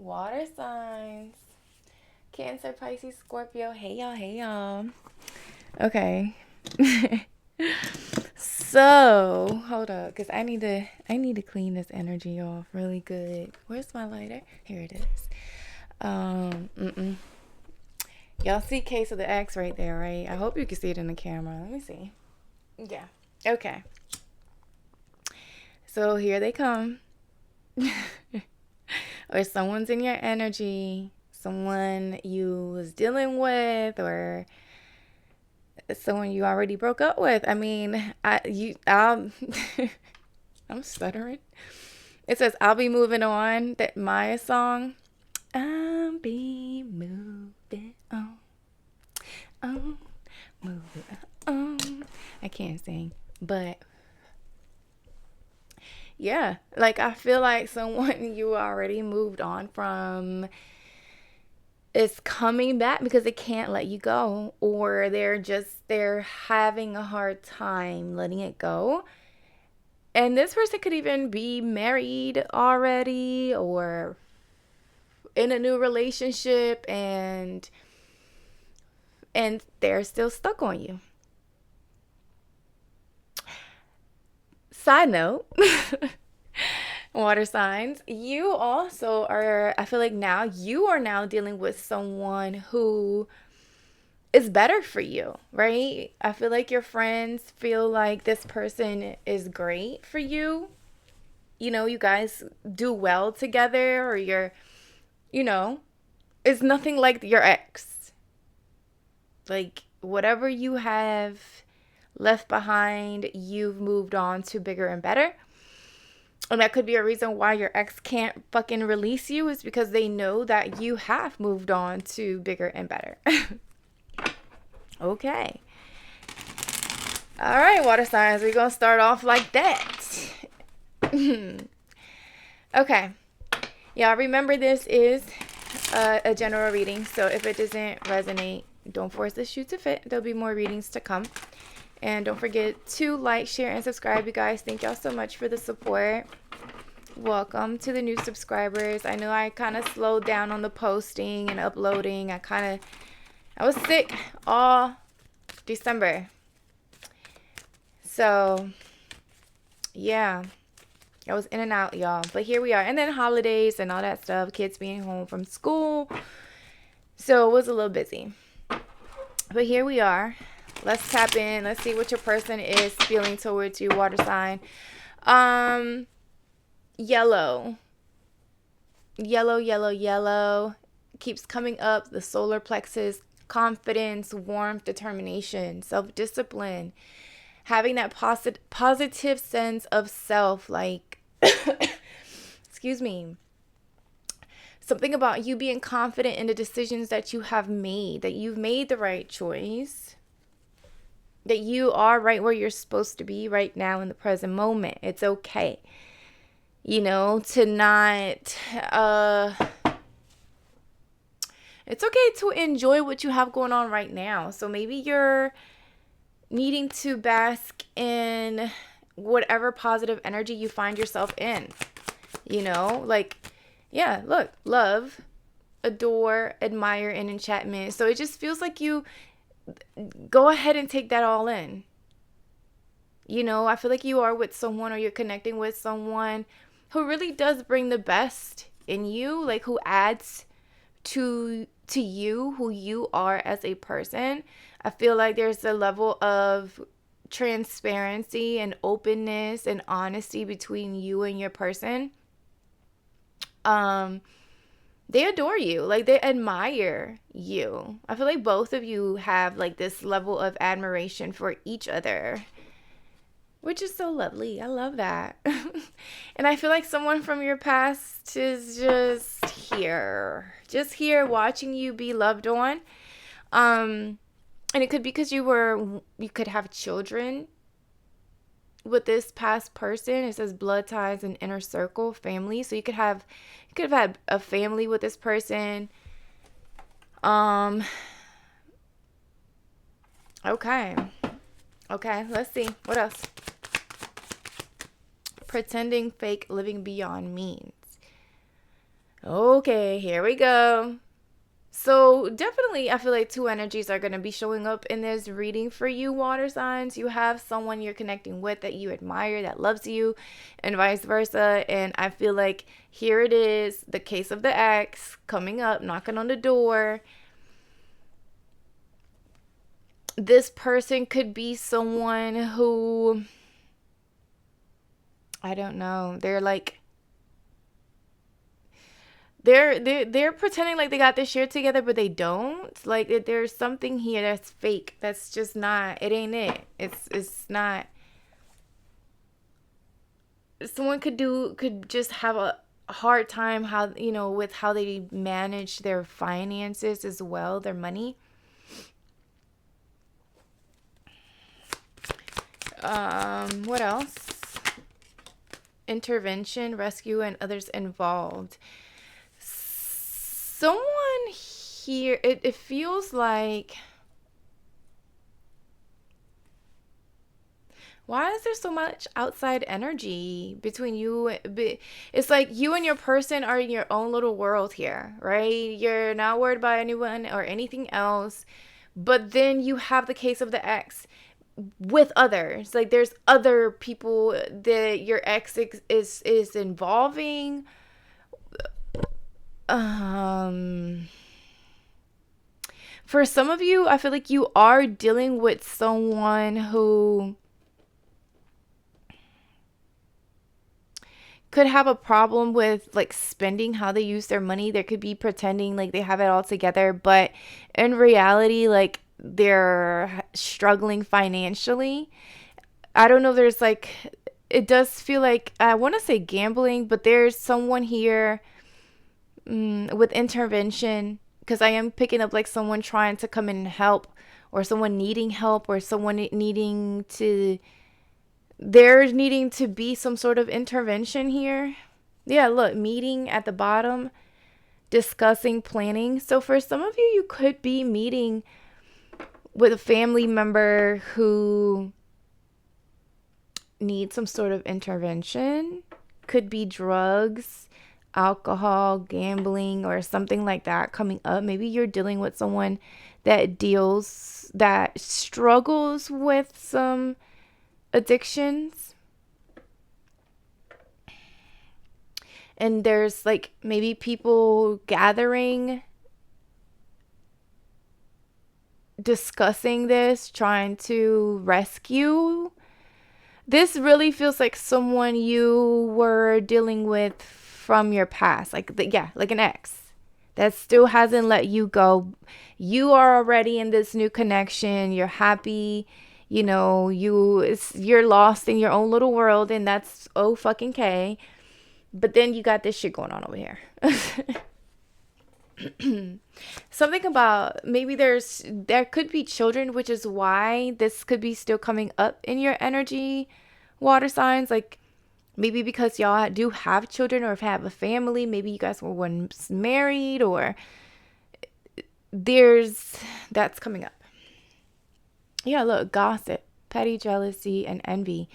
Water signs. Cancer, Pisces, Scorpio. Hey y'all, hey y'all. Okay. So, hold up, because I need to clean this energy off really good. Where's my lighter? Here it is. Y'all see case of the X right there, right? I hope you can see it in the camera. Let me see. Yeah. Okay. So here they come. Or someone's in your energy, someone you was dealing with, or someone you already broke up with. I mean, I'm stuttering. It says, I'll be moving on. That Maya song. I'll be moving on. Moving on. I can't sing, but yeah, like I feel like someone you already moved on from is coming back because they can't let you go, or they're having a hard time letting it go. And this person could even be married already or in a new relationship, and they're still stuck on you. Side note, water signs, you also are, I feel like now you are now dealing with someone who is better for you, right? I feel like your friends feel like this person is great for you. You know, you guys do well together, or you know, it's nothing like your ex. Like, whatever you have left behind, you've moved on to bigger and better. And that could be a reason why your ex can't fucking release you, is because they know that you have moved on to bigger and better. Okay. All right, water signs. We're going to start off like that. Okay. Y'all remember, this is a general reading. So if it doesn't resonate, don't force the shoe to fit. There'll be more readings to come. And don't forget to like, share, and subscribe, you guys. Thank y'all so much for the support. Welcome to the new subscribers. I know I kind of slowed down on the posting and uploading. I was sick all December. So, yeah. I was in and out, y'all. But here we are. And then holidays and all that stuff. Kids being home from school. So, it was a little busy. But here we are. Let's tap in. Let's see what your person is feeling towards you, water sign. Yellow. Yellow. Keeps coming up. The solar plexus. Confidence, warmth, determination, self-discipline. Having that positive sense of self. Like, excuse me. Something about you being confident in the decisions that you have made. That you've made the right choice. That you are right where you're supposed to be right now in the present moment. It's okay. You know, to not, it's okay to enjoy what you have going on right now. So maybe you're needing to bask in whatever positive energy you find yourself in. You know, like, yeah, look, love, adore, admire, and enchantment. So it just feels like you go ahead and take that all in. You know, I feel like you are with someone, or you're connecting with someone who really does bring the best in you, like who adds to you, who you are as a person. I feel like there's a level of transparency and openness and honesty between you and your person. They adore you, like they admire you. I feel like both of you have like this level of admiration for each other, which is so lovely. I love that. And I feel like someone from your past is just here watching you be loved on. And it could be because you could have children with this past person. It says blood ties and inner circle, family. So you could have had a family with this person. Okay, let's see what else. Pretending fake living beyond means. Okay, here we go. So definitely, I feel like two energies are going to be showing up in this reading for you, water signs. You have someone you're connecting with that you admire, that loves you, and vice versa. And I feel like here it is, the case of the ex coming up, knocking on the door. This person could be someone who, I don't know, they're pretending like they got this shit together, but they don't. Like there's something here that's fake. That's just not. It ain't it. It's not. Someone could just have a hard time with how they manage their finances as well, their money. What else? Intervention, rescue, and others involved. Someone here, it feels like, why is there so much outside energy between you? It's like you and your person are in your own little world here, right? You're not worried about anyone or anything else. But then you have the case of the ex with others. Like there's other people that your ex is involving. For some of you, I feel like you are dealing with someone who could have a problem with like spending how they use their money. They could be pretending like they have it all together, but in reality, like they're struggling financially. I don't know, there's like, it does feel like, I want to say gambling, but there's someone here with intervention, because I am picking up like someone trying to come in and help, or someone needing help, or someone needing to, there's needing to be some sort of intervention here. Yeah, look, meeting at the bottom, discussing, planning. So for some of you, you could be meeting with a family member who needs some sort of intervention. Could be drugs, alcohol, gambling, or something like that coming up. Maybe you're dealing with someone that struggles with some addictions. And there's like maybe people gathering, discussing this, trying to rescue. This really feels like someone you were dealing with from your past, like like an ex that still hasn't let you go. You are already in this new connection. You're happy. You're lost in your own little world, and that's oh fucking okay. But then you got this shit going on over here. Something about maybe there could be children, which is why this could be still coming up in your energy, water signs. Like maybe because y'all do have children or have a family, maybe you guys were once married, or that's coming up. Yeah, look, gossip, petty jealousy, and envy.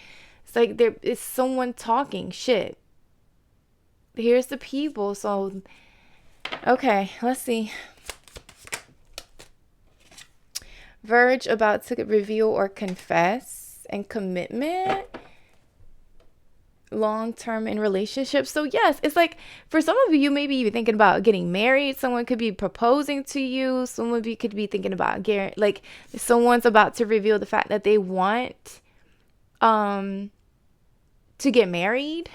It's like there is someone talking shit. Here's the people. So okay, let's see. Verge, about to reveal or confess, and commitment, long-term in relationships. So yes, it's like for some of you, maybe you're thinking about getting married. Someone could be proposing to you. Some of you could be thinking about like someone's about to reveal the fact that they want to get married.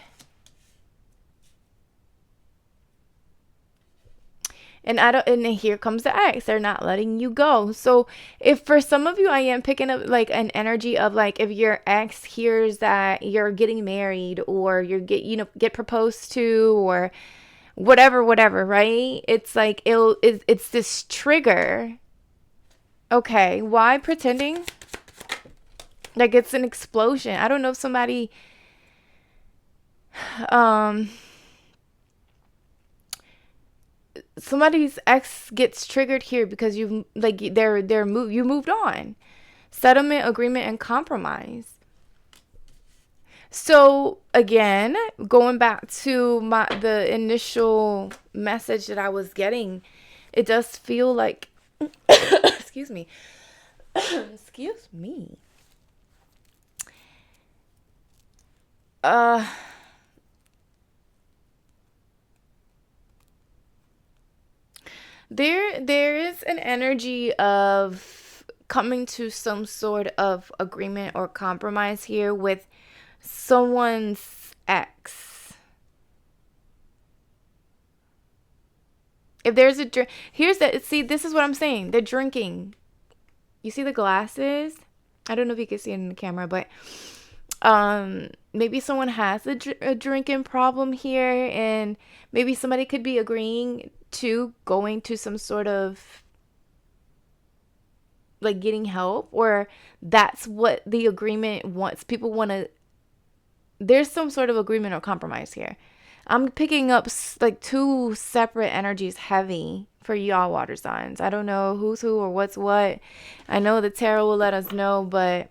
And here comes the ex. They're not letting you go. So if for some of you, I am picking up like an energy of like, if your ex hears that you're getting married, or get proposed to, or whatever, right? It's like, it's this trigger. Okay. Why pretending? Like it's an explosion. I don't know if somebody, somebody's ex gets triggered here because you moved on. Settlement, agreement, and compromise. So again, going back to the initial message that I was getting, it does feel like excuse me. Excuse me. Uh there is an energy of coming to some sort of agreement or compromise here with someone's ex. If there's a drink, here's the see, this is what I'm saying. They're drinking. You see the glasses? I don't know if you can see it in the camera, but maybe someone has a drinking problem here, and maybe somebody could be agreeing to going to some sort of like getting help, or that's what the agreement wants. People want to, there's some sort of agreement or compromise here. I'm picking up like two separate energies heavy for y'all water signs. I don't know who's who or what's what. I know the tarot will let us know, but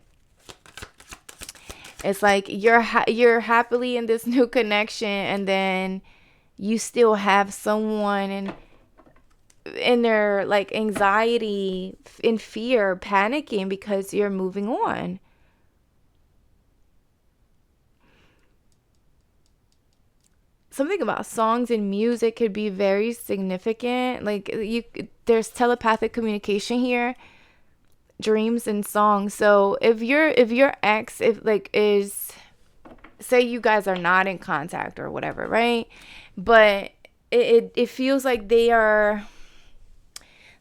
it's like you're happily in this new connection, and then you still have someone in their like anxiety, in fear, panicking because you're moving on. Something about songs and music could be very significant. Like there's telepathic communication here, dreams and songs. So if your ex, if like is, say you guys are not in contact or whatever, right? But it feels like they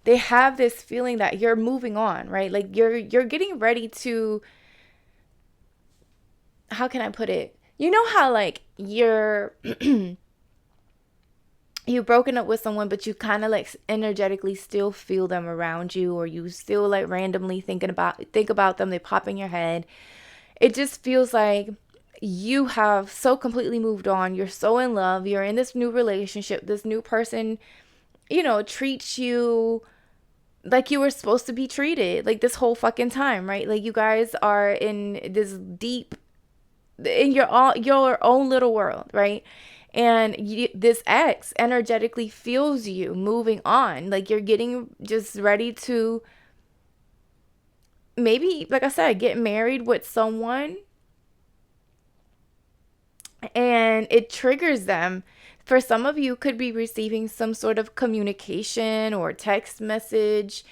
have this feeling that you're moving on, right? Like you're getting ready to, how can I put it? You know how like you've broken up with someone, but you kind of like energetically still feel them around you, or you still like randomly think about them, they pop in your head. It just feels like you have so completely moved on. You're so in love. You're in this new relationship. This new person, treats you like you were supposed to be treated, like this whole fucking time, right? Like you guys are in this deep, in your own little world, right? And this ex energetically feels you moving on, like you're getting just ready to, maybe, like I said, get married with someone, and it triggers them. For some of you, could be receiving some sort of communication or text message,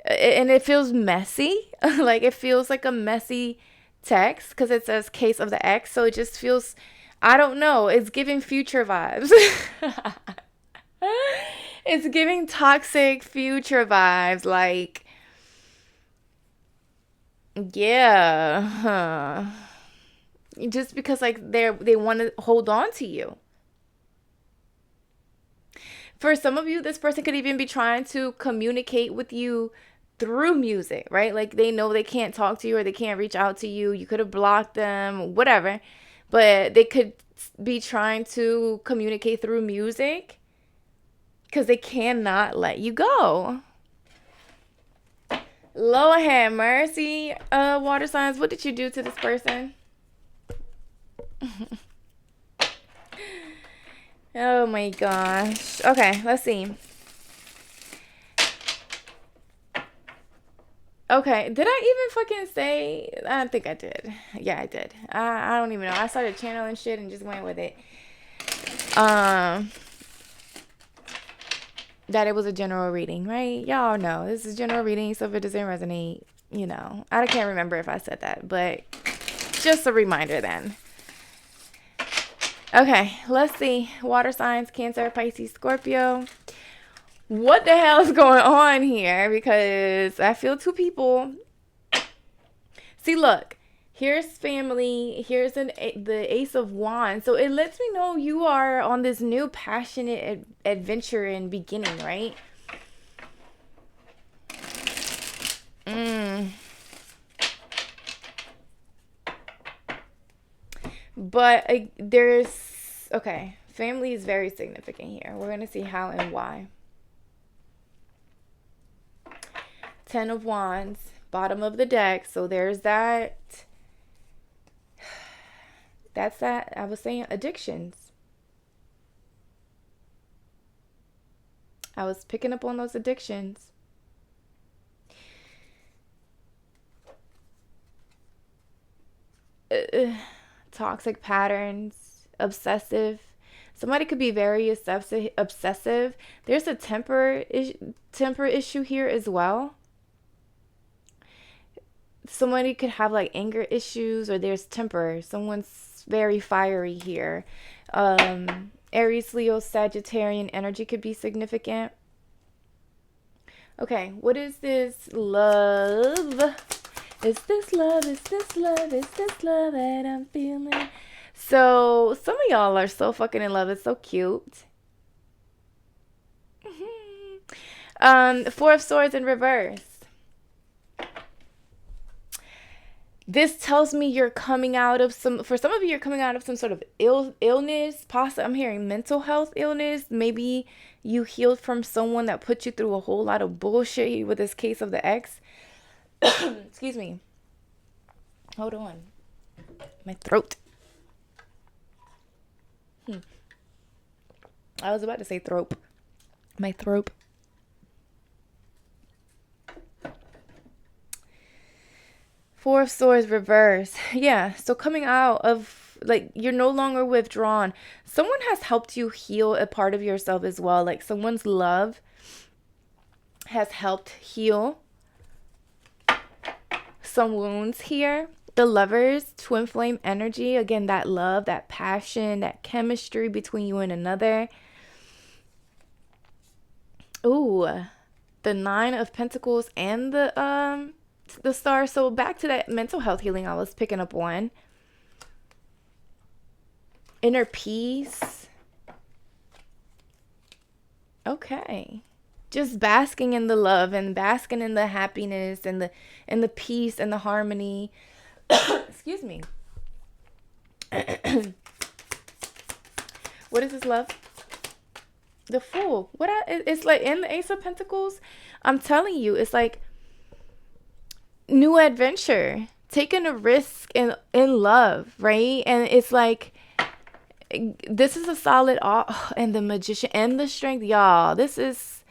and it feels messy. Like it feels like a messy text because it says case of the ex. So it just feels, I don't know, it's giving future vibes. It's giving toxic future vibes. Like, yeah, just because like they want to hold on to you. For some of you, this person could even be trying to communicate with you through music, right? Like they know they can't talk to you or they can't reach out to you. You could have blocked them, whatever. But they could be trying to communicate through music because they cannot let you go. Lord have mercy, water signs. What did you do to this person? Oh my gosh. Okay, let's see. Okay, did I even fucking say? I think I did. Yeah, I did. I don't even know. I started channeling shit and just went with it. Um, that it was a general reading, right? Y'all know this is general reading, so if it doesn't resonate, I can't remember if I said that, but just a reminder then. Okay, let's see. Water signs, Cancer, Pisces, Scorpio. What the hell is going on here? Because I feel two people. See, look. Here's family. Here's the Ace of Wands. So it lets me know you are on this new passionate adventure and beginning, right? But okay, family is very significant here. We're going to see how and why. 10 of Wands, bottom of the deck. So there's that. That's that. I was saying addictions. I was picking up on those addictions. Toxic patterns, obsessive. Somebody could be very obsessive. There's a temper issue here as well. Somebody could have like anger issues, or there's temper. Someone's very fiery here. Aries, Leo, Sagittarian energy could be significant. Okay, what is this love? Is this love? Is this love? Is this love that I'm feeling? So some of y'all are so fucking in love. It's so cute. Four of Swords in reverse. This tells me you're coming out of for some of you, you're coming out of some sort of illness. Possibly, I'm hearing mental health illness. Maybe you healed from someone that put you through a whole lot of bullshit with this case of the ex. Excuse me. Hold on. My throat. I was about to say throat. My throat. Four of Swords reverse. Yeah, so coming out of, like, you're no longer withdrawn. Someone has helped you heal a part of yourself as well. Like, someone's love has helped heal some wounds here. The Lovers, twin flame energy. Again, that love, that passion, that chemistry between you and another. Ooh, the Nine of Pentacles and the Star. So back to that mental health healing I was picking up on. Inner peace. Okay. Just basking in the love and basking in the happiness and the peace and the harmony. Excuse me. What is this love? The Fool. It's like in the Ace of Pentacles. I'm telling you, it's like new adventure, taking a risk in love, right? And it's like, this is a solid, and the Magician and the Strength, y'all. This is,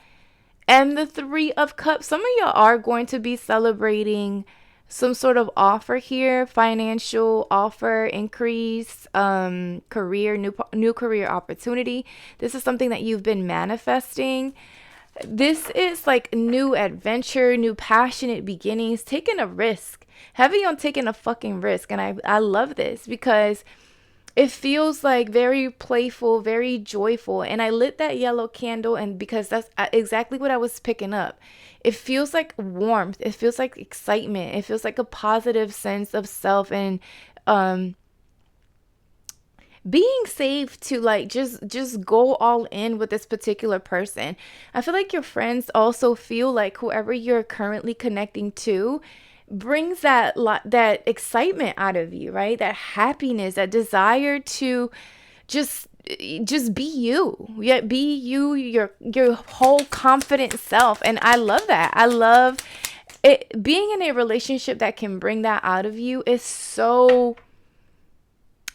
and the Three of Cups. Some of y'all are going to be celebrating some sort of offer here, financial offer, increase, career, new career opportunity. This is something that you've been manifesting. This is like new adventure, new passionate beginnings, taking a risk, heavy on taking a fucking risk. And I love this because it feels like very playful, very joyful. And I lit that yellow candle, and because that's exactly what I was picking up. It feels like warmth. It feels like excitement. It feels like a positive sense of self and being safe to like just go all in with this particular person. I feel like your friends also feel like whoever you're currently connecting to brings that excitement out of you, right? That happiness, that desire to just be you. Yeah, be you, your whole confident self. And I love that. I love it. Being in a relationship that can bring that out of you is so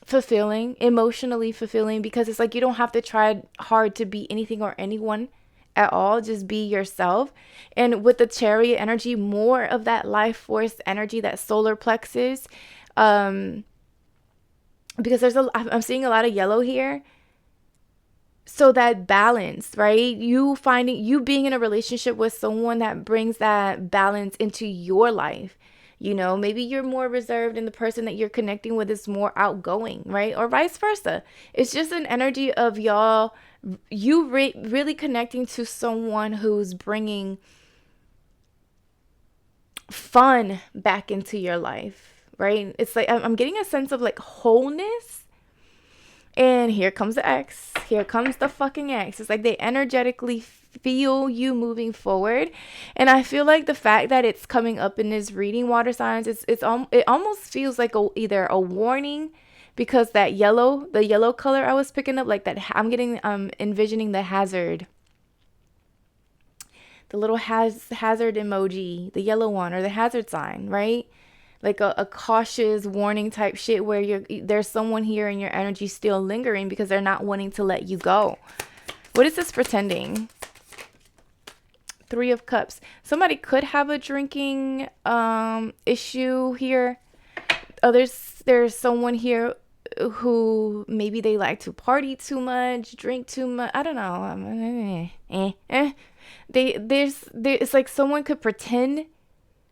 fulfilling, emotionally fulfilling, because it's like you don't have to try hard to be anything or anyone at all. Just be yourself. And with the Chariot energy, more of that life force energy, that solar plexus, because I'm seeing a lot of yellow here. So that balance, right? You being in a relationship with someone that brings that balance into your life. You know, maybe you're more reserved and the person that you're connecting with is more outgoing, right? Or vice versa. It's just an energy of y'all, really connecting to someone who's bringing fun back into your life, right? It's like I'm getting a sense of like wholeness. And here comes the X. Here comes the fucking X. It's like they energetically feel you moving forward. And I feel like the fact that it's coming up in this reading, water signs, it almost feels like either a warning, because the yellow color I was picking up, like that, I'm getting envisioning the hazard. The little hazard emoji, the yellow one, or the hazard sign, right? like a cautious warning type shit where there's someone here in your energy still lingering because they're not wanting to let you go. What is this pretending? 3 of Cups. Somebody could have a drinking issue here. There's someone here who maybe they like to party too much, drink too much. I don't know. It's like someone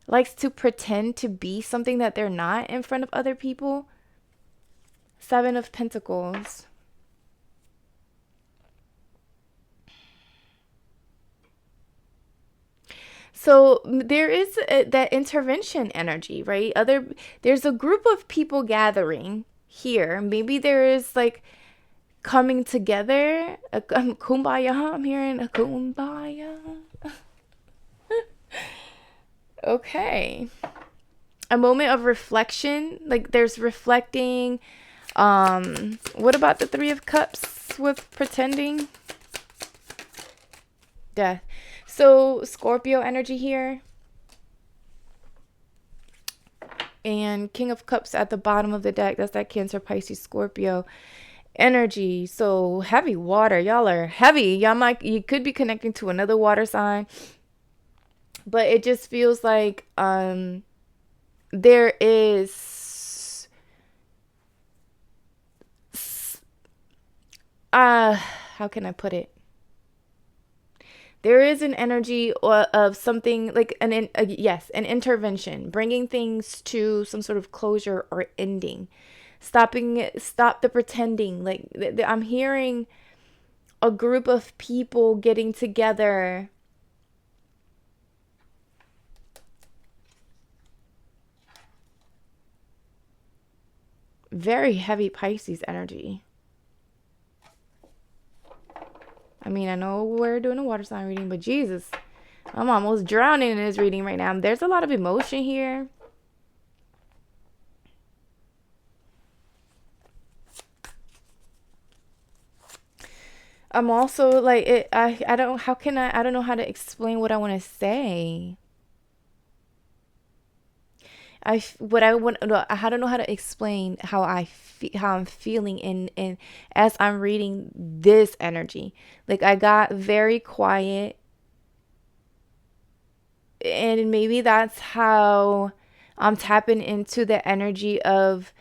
likes to pretend to be something that they're not in front of other people. 7 of Pentacles. So there is that intervention energy, right? There's a group of people gathering here. Maybe there is like coming together. Kumbaya. I'm hearing a kumbaya. Okay. A moment of reflection. Like there's reflecting. What about the 3 of Cups with pretending? Death. So Scorpio energy here. And King of Cups at the bottom of the deck. That's that Cancer, Pisces, Scorpio energy. So heavy water. Y'all are heavy. You could be connecting to another water sign. But it just feels like there is how can I put it? There is an energy of something like an intervention, bringing things to some sort of closure or ending, stop the pretending. Like I'm hearing a group of people getting together. Very heavy Pisces energy. I mean, I know we're doing a water sign reading, but Jesus, I'm almost drowning in this reading right now. There's a lot of emotion here. I'm also like I don't know how to explain what I want to say. I don't know how to explain how I'm feeling in as I'm reading this energy. Like I got very quiet, and maybe that's how I'm tapping into the energy of,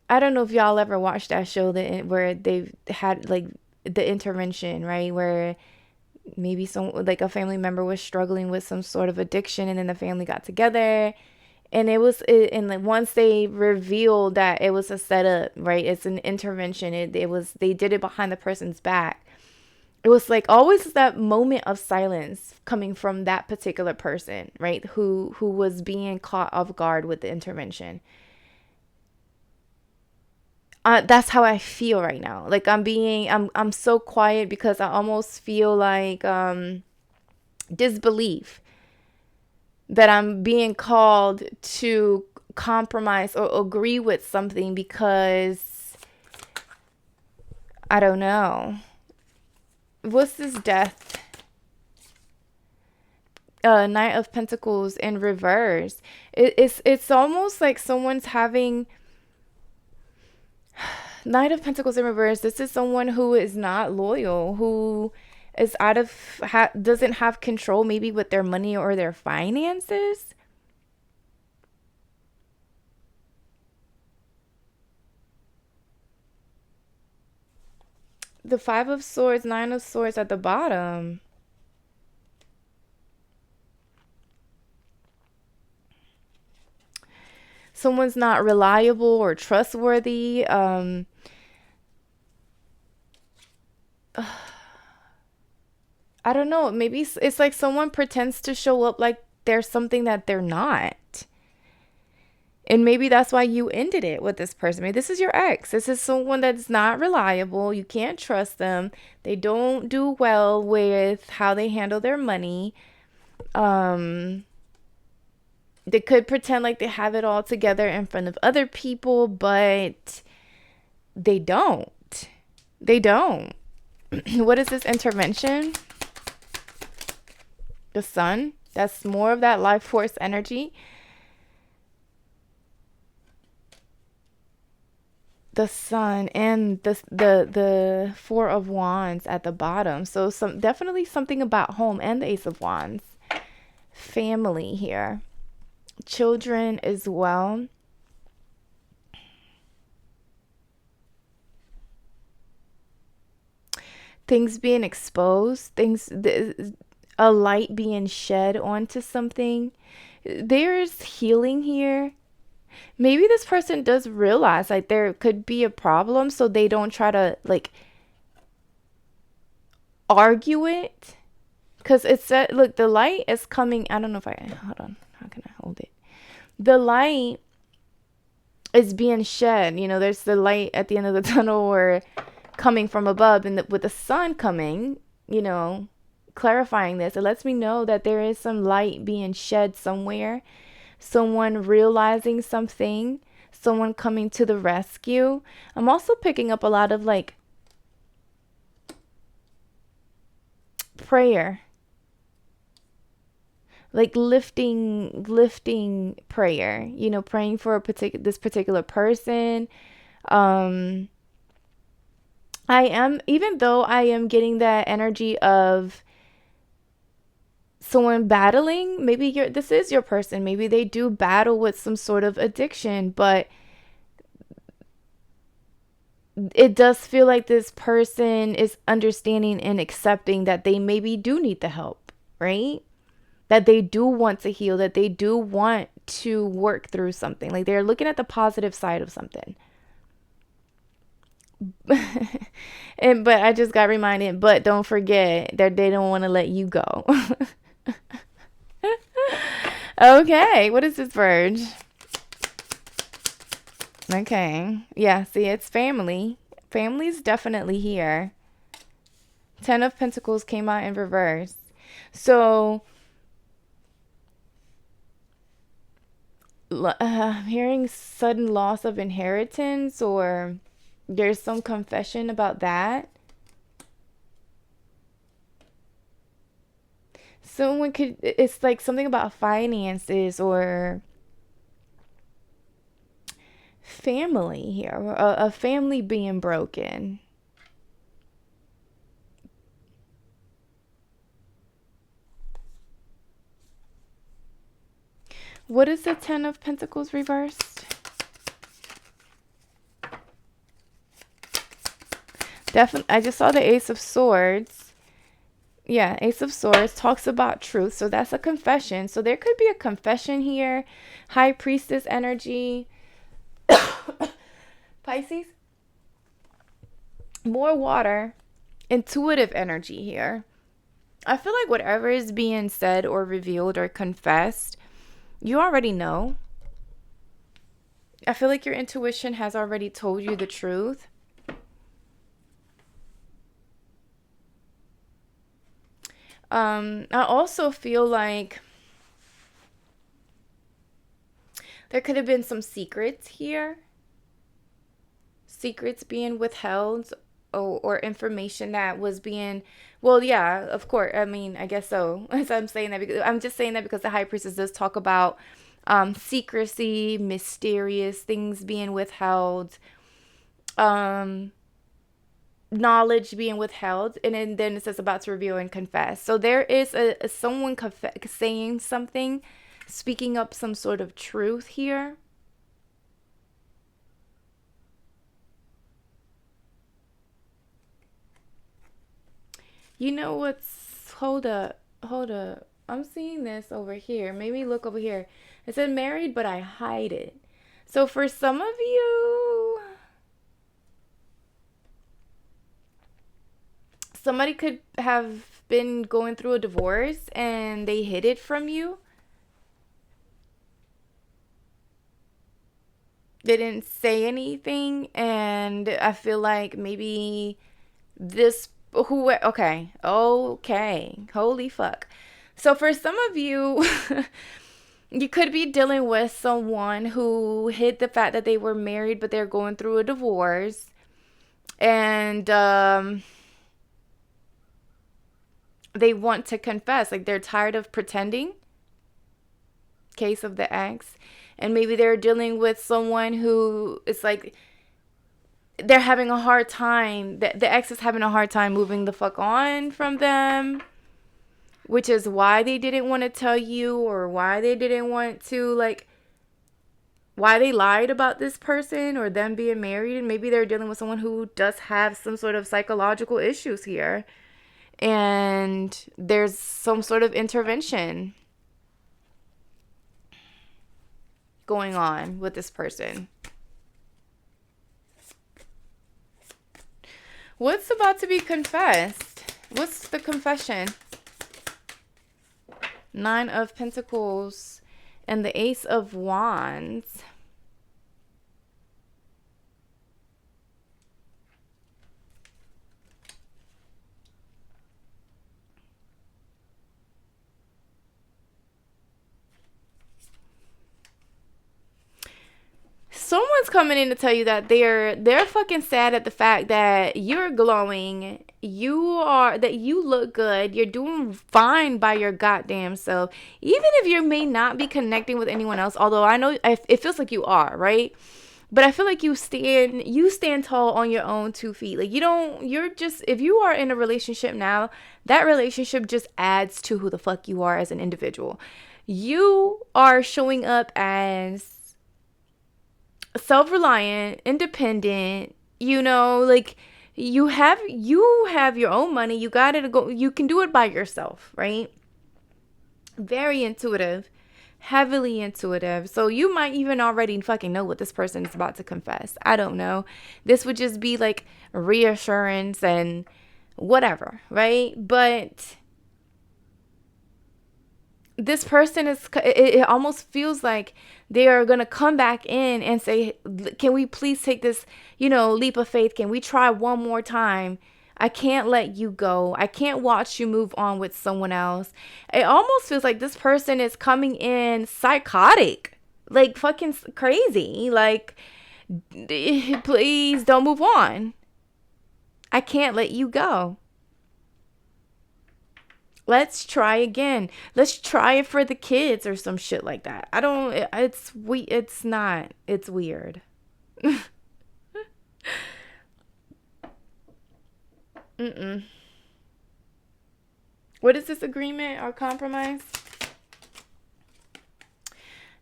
I don't know if y'all ever watched that show where they've had like the intervention, right? Where maybe a family member was struggling with some sort of addiction, and then the family got together, and like once they revealed that it was a setup, right? It's an intervention. They did it behind the person's back. It was like always that moment of silence coming from that particular person, right? Who was being caught off guard with the intervention. That's how I feel right now. Like I'm so quiet because I almost feel like disbelief that I'm being called to compromise or agree with something because I don't know. What's this Death? Knight of Pentacles in reverse. It's almost like someone's having Knight of Pentacles in reverse. This is someone who is not loyal, who is doesn't have control maybe with their money or their finances. The 5 of Swords, 9 of Swords at the bottom. Someone's not reliable or trustworthy. I don't know. Maybe it's like someone pretends to show up like there's something that they're not. And maybe that's why you ended it with this person. Maybe this is your ex. This is someone that's not reliable. You can't trust them. They don't do well with how they handle their money. They could pretend like they have it all together in front of other people, but they don't. They don't. What is this intervention? The Sun. That's more of that life force energy. the sun and the Four of Wands at the bottom. So definitely something about home, and the Ace of Wands. Family here. Children as well. Things being exposed, a light being shed onto something. There's healing here. Maybe this person does realize like there could be a problem, so they don't try to like argue it. Because it said, look, the light is coming. I don't know if hold on. How can I hold it? The light is being shed. You know, there's the light at the end of the tunnel, or coming from above, and with the sun coming, you know, clarifying this, it lets me know that there is some light being shed somewhere. Someone realizing something, someone coming to the rescue. I'm also picking up a lot of like prayer, like lifting prayer, you know, praying for this particular person. Even though I am getting that energy of someone battling, maybe this is your person, maybe they do battle with some sort of addiction, but it does feel like this person is understanding and accepting that they maybe do need the help, right? That they do want to heal, that they do want to work through something. Like they're looking at the positive side of something. But I just got reminded, but don't forget that they don't want to let you go. Okay, what is this verge? Okay, yeah, see, it's family. Family's definitely here. 10 of Pentacles came out in reverse. So I'm hearing sudden loss of inheritance, or there's some confession about that. It's like something about finances or family here, a family being broken. What is the 10 of Pentacles reversed? Definitely, I just saw the Ace of Swords. Yeah, Ace of Swords talks about truth. So that's a confession. So there could be a confession here. High Priestess energy. Pisces. More water. Intuitive energy here. I feel like whatever is being said or revealed or confessed, you already know. I feel like your intuition has already told you the truth. I also feel like there could have been some secrets here. Secrets being withheld, or information that was being, well, yeah, of course. I mean, I guess so. So I'm saying that because I'm just saying that because the High Priestess does talk about secrecy, mysterious things being withheld, knowledge being withheld, and then it says about to reveal and confess. So there is someone saying something, speaking up some sort of truth here. You know what's, hold up. I'm seeing this over here. Maybe look over here. It said married, but I hide it. So for some of you, somebody could have been going through a divorce and they hid it from you. They didn't say anything, and I feel like maybe okay, holy fuck. So for some of you, you could be dealing with someone who hid the fact that they were married, but they're going through a divorce, and they want to confess. Like they're tired of pretending. Case of the ex. And maybe they're dealing with someone who is like, they're having a hard time. The ex is having a hard time moving the fuck on from them, which is why they didn't want to tell you, or why they didn't want to, like, why they lied about this person or them being married. And maybe they're dealing with someone who does have some sort of psychological issues here. And there's some sort of intervention going on with this person. What's about to be confessed? What's the confession? 9 of Pentacles and the Ace of Wands. Someone's coming in to tell you that they're fucking sad at the fact that you're glowing, that you look good, you're doing fine by your goddamn self, even if you may not be connecting with anyone else. Although I know it feels like you are, right? But I feel like you stand tall on your own 2 feet. Like, if you are in a relationship now, that relationship just adds to who the fuck you are as an individual. You are showing up as self-reliant, independent, like you have your own money. You got to go. You can do it by yourself, right? Very intuitive, heavily intuitive. So you might even already fucking know what this person is about to confess. I don't know. This would just be like reassurance and whatever, right? But this person it almost feels like they are going to come back in and say, can we please take this, leap of faith? Can we try one more time? I can't let you go. I can't watch you move on with someone else. It almost feels like this person is coming in psychotic, like fucking crazy. Like, please don't move on. I can't let you go. Let's try again. Let's try it for the kids or some shit like that. It's weird. What is this agreement or compromise?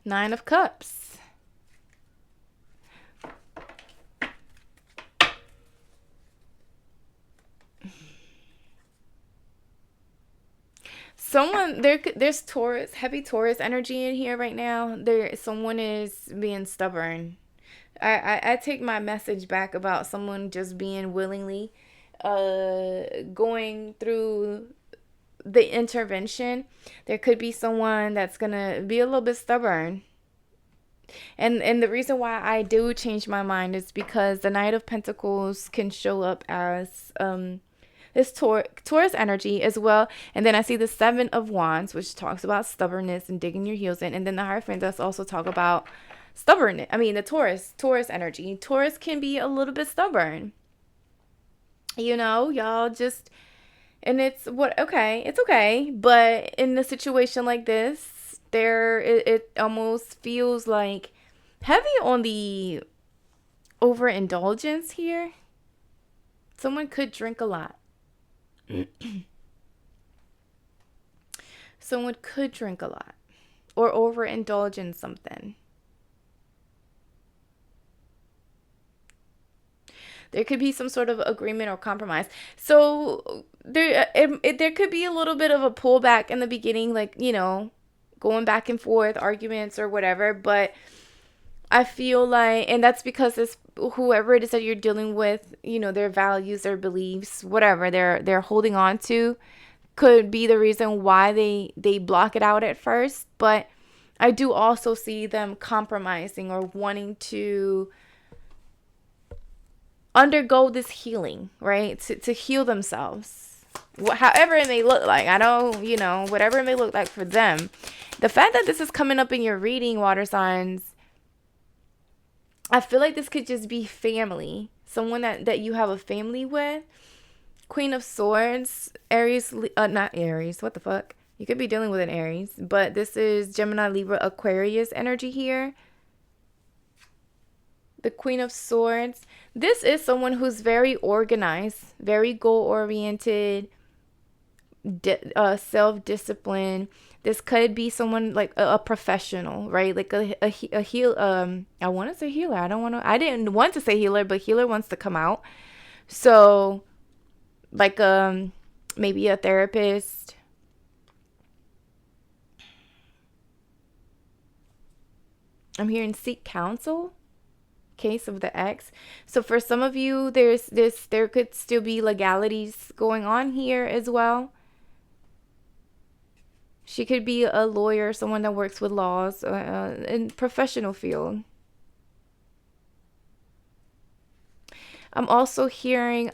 9 of Cups. There's heavy Taurus energy in here right now. Someone is being stubborn. I take my message back about someone just being willingly going through the intervention. There could be someone that's gonna be a little bit stubborn. And the reason why I do change my mind is because the Knight of Pentacles can show up as this Taurus energy as well. And then I see the 7 of Wands, which talks about stubbornness and digging your heels in. And then the Hierophant does also talk about stubbornness. I mean, the Taurus energy. Taurus can be a little bit stubborn. Y'all just, and it's okay. But in a situation like this, it almost feels like heavy on the overindulgence here. Someone could drink a lot. Someone could drink a lot or overindulge in something. There could be some sort of agreement or compromise. So there could be a little bit of a pullback in the beginning, like, going back and forth, arguments or whatever. But I feel like, and that's because whoever it is that you're dealing with, their values, their beliefs, whatever they're holding on to, could be the reason why they block it out at first. But I do also see them compromising or wanting to undergo this healing, right? To heal themselves. However it may look like. I don't, whatever it may look like for them. The fact that this is coming up in your reading, water signs, I feel like this could just be family. Someone that you have a family with. Queen of Swords, Aries, not Aries, what the fuck? You could be dealing with an Aries, but this is Gemini, Libra, Aquarius energy here. The Queen of Swords. This is someone who's very organized, very goal-oriented, self-discipline. This could be someone like a professional, right? Like a heal. I want to say healer. I didn't want to say healer, but healer wants to come out. So, like maybe a therapist. I'm hearing seek counsel. Case of the X. So for some of you, there could still be legalities going on here as well. She could be a lawyer, someone that works with laws in professional field. I'm also hearing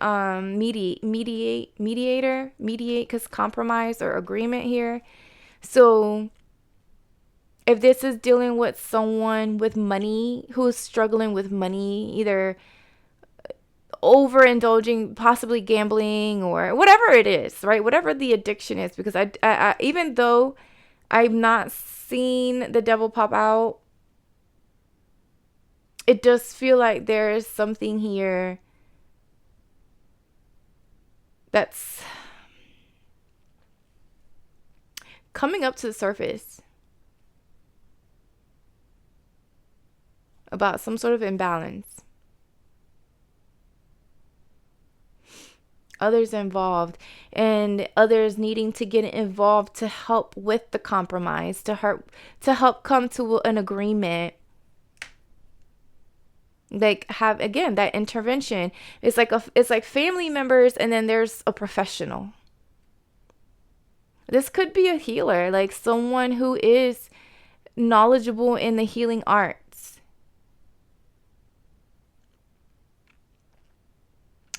mediate, because compromise or agreement here. So if this is dealing with someone with money who's struggling with money, either overindulging, possibly gambling or whatever it is, right? Whatever the addiction is, because I even though I've not seen the devil pop out, it does feel like there is something here that's coming up to the surface about some sort of imbalance. Others involved and others needing to get involved to help with the compromise, to help come to an agreement. Like have again that intervention. It's like family members and then there's a professional. This could be a healer, like someone who is knowledgeable in the healing arts.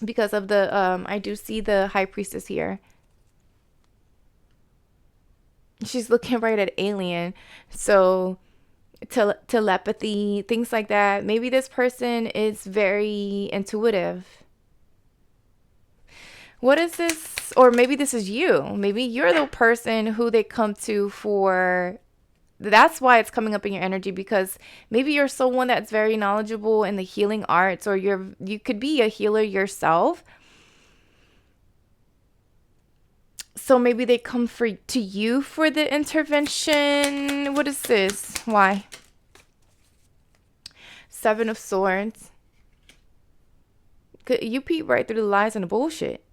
Because of the I do see the high priestess here. She's looking right at alien. So telepathy, things like that. Maybe this person is very intuitive. What is this? Or maybe this is you. Maybe you're the person who they come to for. That's why it's coming up in your energy, because maybe you're someone that's very knowledgeable in the healing arts, or you could be a healer yourself. So maybe they come to you for the intervention. What is this? Why? Seven of Swords. You peep right through the lies and the bullshit.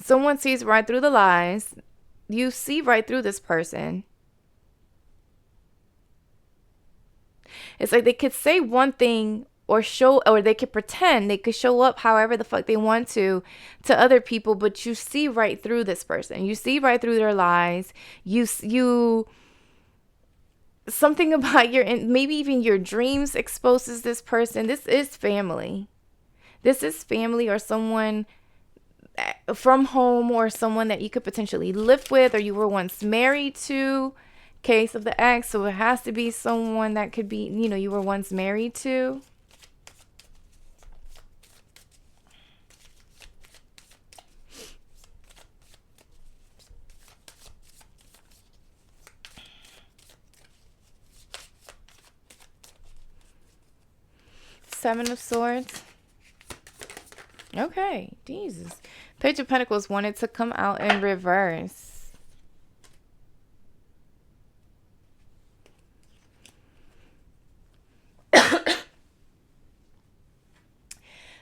Someone sees right through the lies. You see right through this person. It's like they could say one thing or they could pretend, they could show up however the fuck they want to other people, but you see right through this person. You see right through their lies. You something about maybe even your dreams exposes this person. This is family. This is family, or someone from home, or someone that you could potentially live with, or you were once married to. Case of the X. So it has to be someone that could be, you were once married to. Seven of Swords. Okay, Jesus. Page of Pentacles wanted to come out in reverse.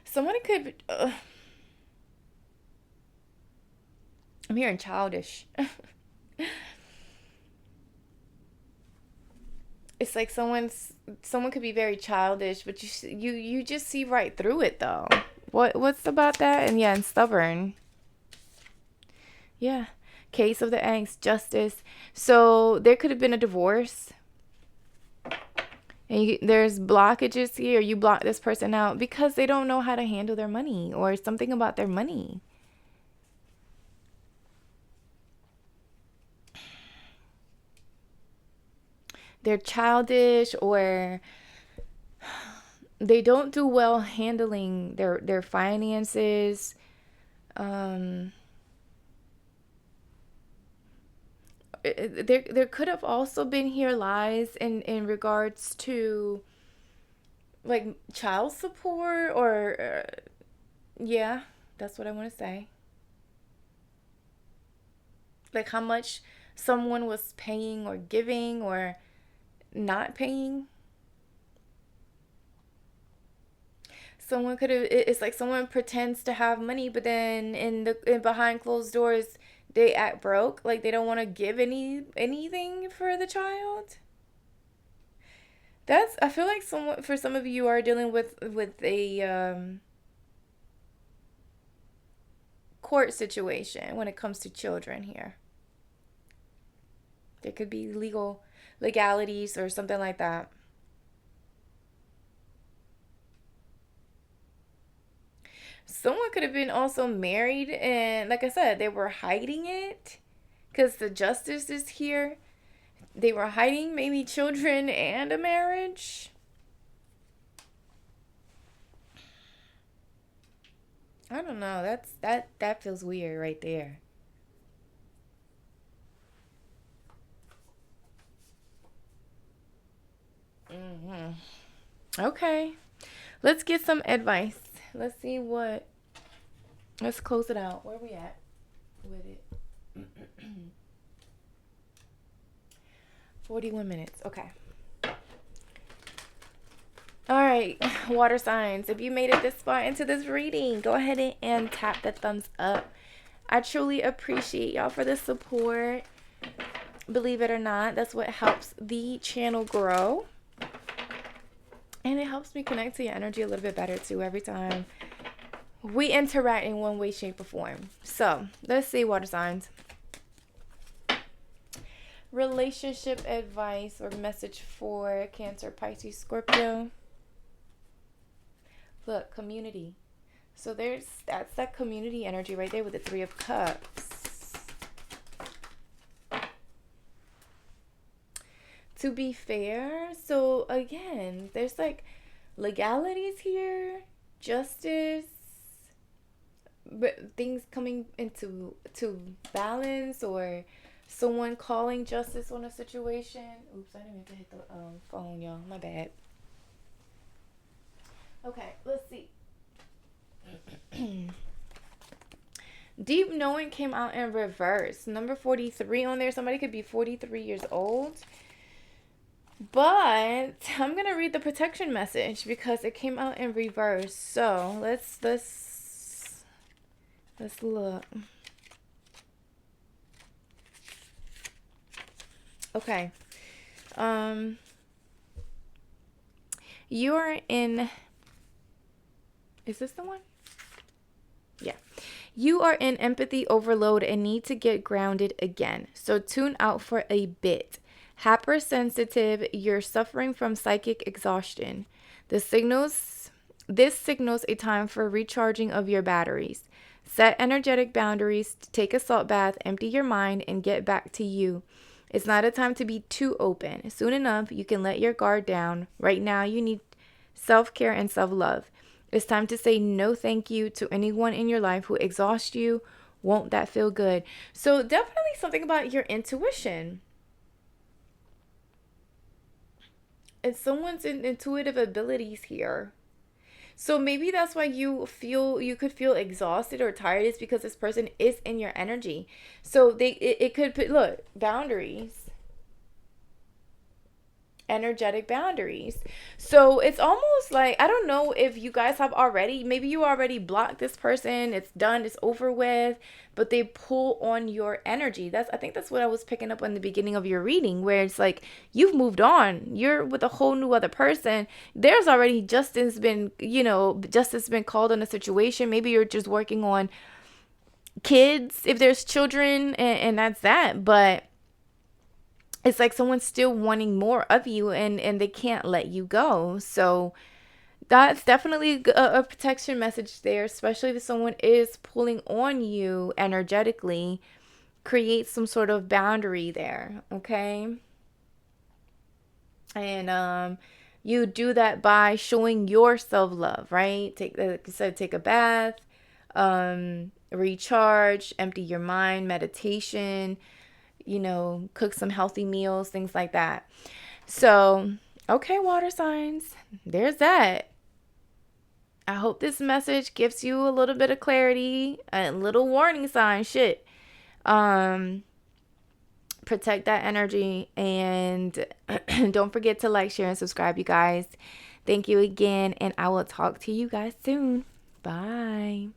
Someone could... I'm hearing childish. It's like someone could be very childish, but you just see right through it though. What's about that? And stubborn. Yeah. Case of the angst, justice. So there could have been a divorce. And there's blockages here. You block this person out because they don't know how to handle their money, or something about their money. They're childish, or they don't do well handling their finances. There could have also been here lies in regards to like child support or yeah, that's what I want to say. Like how much someone was paying or giving or not paying. Someone could have, it's like someone pretends to have money, but then in behind closed doors they act broke, like they don't want to give anything for the child. That's, I feel like someone, for some of you are dealing with a court situation when it comes to children here. There could be legalities or something like that. Someone could have been also married, and like I said, they were hiding it because the justice is here. They were hiding maybe children and a marriage. I don't know. That feels weird right there. Hmm. Okay. Let's get some advice. Let's see what. Let's close it out. Where are we at with it? 41 minutes. Okay. All right, water signs. If you made it this far into this reading, go ahead and tap the thumbs up. I truly appreciate y'all for the support. Believe it or not, that's what helps the channel grow. And it helps me connect to your energy a little bit better too every time we interact in one way, shape, or form. So let's see, water signs. Relationship advice or message for Cancer, Pisces, Scorpio. Look, community. So that's that community energy right there with the Three of Cups. To be fair, so again, there's like legalities here, justice, but things coming into balance, or someone calling justice on a situation. Oops, I didn't mean to hit the phone, y'all. My bad. Okay, let's see. Deep knowing came out in reverse. Number 43 on there. Somebody could be 43 years old. But I'm going to read the protection message because it came out in reverse. So let's look. Okay. You are in... Is this the one? Yeah. You are in empathy overload and need to get grounded again. So tune out for a bit. Hypersensitive, you're suffering from psychic exhaustion. This signals a time for recharging of your batteries. Set energetic boundaries, take a salt bath, empty your mind, and get back to you. It's not a time to be too open. Soon enough, you can let your guard down. Right now, you need self-care and self-love. It's time to say no thank you to anyone in your life who exhausts you. Won't that feel good? So definitely something about your intuition. It's someone's intuitive abilities here. So maybe that's why you could feel exhausted or tired, is because this person is in your energy. So it could put, look, boundaries. Energetic boundaries. So it's almost like, I don't know if you guys have already, maybe you already blocked this person, it's done, it's over with, but they pull on your energy. I think that's what I was picking up in the beginning of your reading, where it's like you've moved on, you're with a whole new other person. There's already justice been called on a situation. Maybe you're just working on kids if there's children, and that's that. But it's like someone's still wanting more of you, and they can't let you go. So that's definitely a protection message there, especially if someone is pulling on you energetically. Create some sort of boundary there, okay? And you do that by showing yourself love, right? Like I said, take a bath, recharge, empty your mind, meditation. cook some healthy meals, things like that. So, okay, water signs, there's that. I hope this message gives you a little bit of clarity, a little warning sign, shit. Protect that energy, and don't forget to like, share, and subscribe, you guys. Thank you again, and I will talk to you guys soon. Bye.